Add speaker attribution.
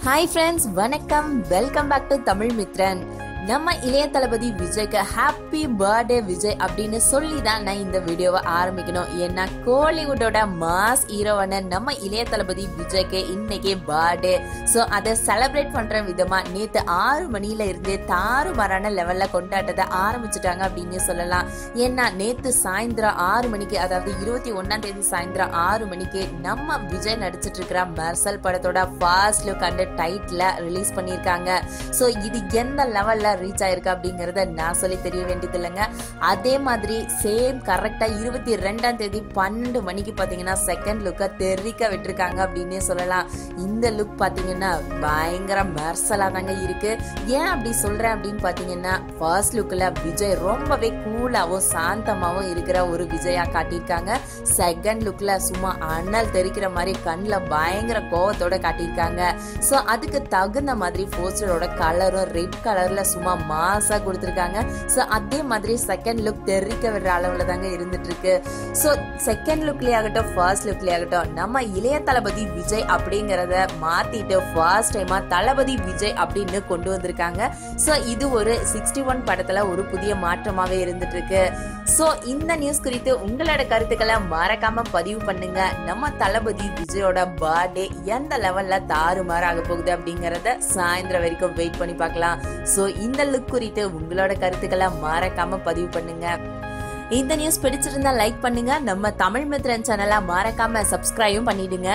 Speaker 1: Hi friends, வணக்கம். Welcome back to Tamil Mithran. நம்ம இளைய தளபதி விஜய்க்கு ஹாப்பி பர்த்டே விஜய் அப்படின்னு சொல்லி தான் நான் இந்த வீடியோவை ஆரம்பிக்கணும். ஏன்னா கோலிவுட்டோட மாஸ் ஹீரோவான நம்ம இளைய தளபதி விஜய்க்கு இன்னைக்கு பர்த்டே. ஸோ அதை செலிப்ரேட் பண்ற விதமா நேற்று 6 மணில இருந்தே தாறுமாறான லெவல்ல கொண்டாட்டத்தை ஆரம்பிச்சுட்டாங்க அப்படின்னு சொல்லலாம். ஏன்னா நேற்று சாயந்தரம் 6 மணிக்கு, அதாவது 21ஆம் தேதி சாயந்தரம் 6 மணிக்கு நம்ம விஜய் நடிச்சிட்டு இருக்கிற மெர்சல் படத்தோட first look and title release பண்ணியிருக்காங்க. ஸோ இது எந்த லெவல்ல ரீச் ஆயிருக்கு அப்படிங்கறத நான் சொல்லி தெரிய வேண்டியது இல்லைங்க. அதே மாதிரி சேம் கரெக்டா 22ஆம் தேதி 12 மணிக்கு பாத்தீங்கன்னா செகண்ட் லுக்க தெரிவிக்க விட்டுருக்காங்க அப்படின்னே சொல்லலாம். இந்த லுக் பாத்தீங்கன்னா பயங்கர மெர்சலா தாங்க இருக்கு. ஏன் அப்படி சொல்றேன் அப்படின்னு பாத்தீங்கன்னா, ஃபர்ஸ்ட் லுக்ல விஜய் ரொம்பவே கூலாவும் சாந்தமாவும் இருக்கிற ஒரு விஜயா காட்டியிருக்காங்க. செகண்ட் லுக்ல சும்மா அனல் தெரிக்கிற மாதிரி கண்ணுல பயங்கர கோவத்தோட காட்டியிருக்காங்க. சோ அதுக்கு தகுந்த மாதிரி போஸ்டரோட கலரும் ரெட் கலர்ல சும்மா மாசா கொடுத்திருக்காங்க. சோ அதே மாதிரி செகண்ட் லுக் தெரிவிக்க விடுற அளவுல தாங்க இருந்துட்டு இருக்கு. சோ செகண்ட் லுக்லயே ஆகட்டும், ஃபர்ஸ்ட் லுக்லயே ஆகட்டும், நம்ம இளைய தளபதி விஜய் அப்படிங்கறத மாத்திட்டு ஃபர்ஸ்ட் டைமா தளபதி விஜய் அப்படின்னு கொண்டு வந்திருக்காங்க. சோ இது ஒரு 61 படத்துல ஒரு புதிய மாற்றமாவே இருந்துட்டு இருக்கு. சோ இந்த நியூஸ் குறித்து உங்களோட கருத்துக்களை மறக்காம பதிவு பண்ணுங்க. நம்ம தளபதி விஜயோட பர்த்டே எந்த லெவல்ல தாறுமாறாக போகுது அப்படிங்கறத சாயந்தரம் வரைக்கும் வெயிட் பண்ணி பார்க்கலாம். சோ இந்த லுக் குறித்து உங்களோட கருத்துக்களை மறக்காம பதிவு பண்ணுங்க. இந்த நியூஸ் பிடிச்சிருந்தா லைக் பண்ணுங்க. நம்ம தமிழ் மித்ரன் சேனலை மறக்காம சப்ஸ்கிரைபும் பண்ணிடுங்க.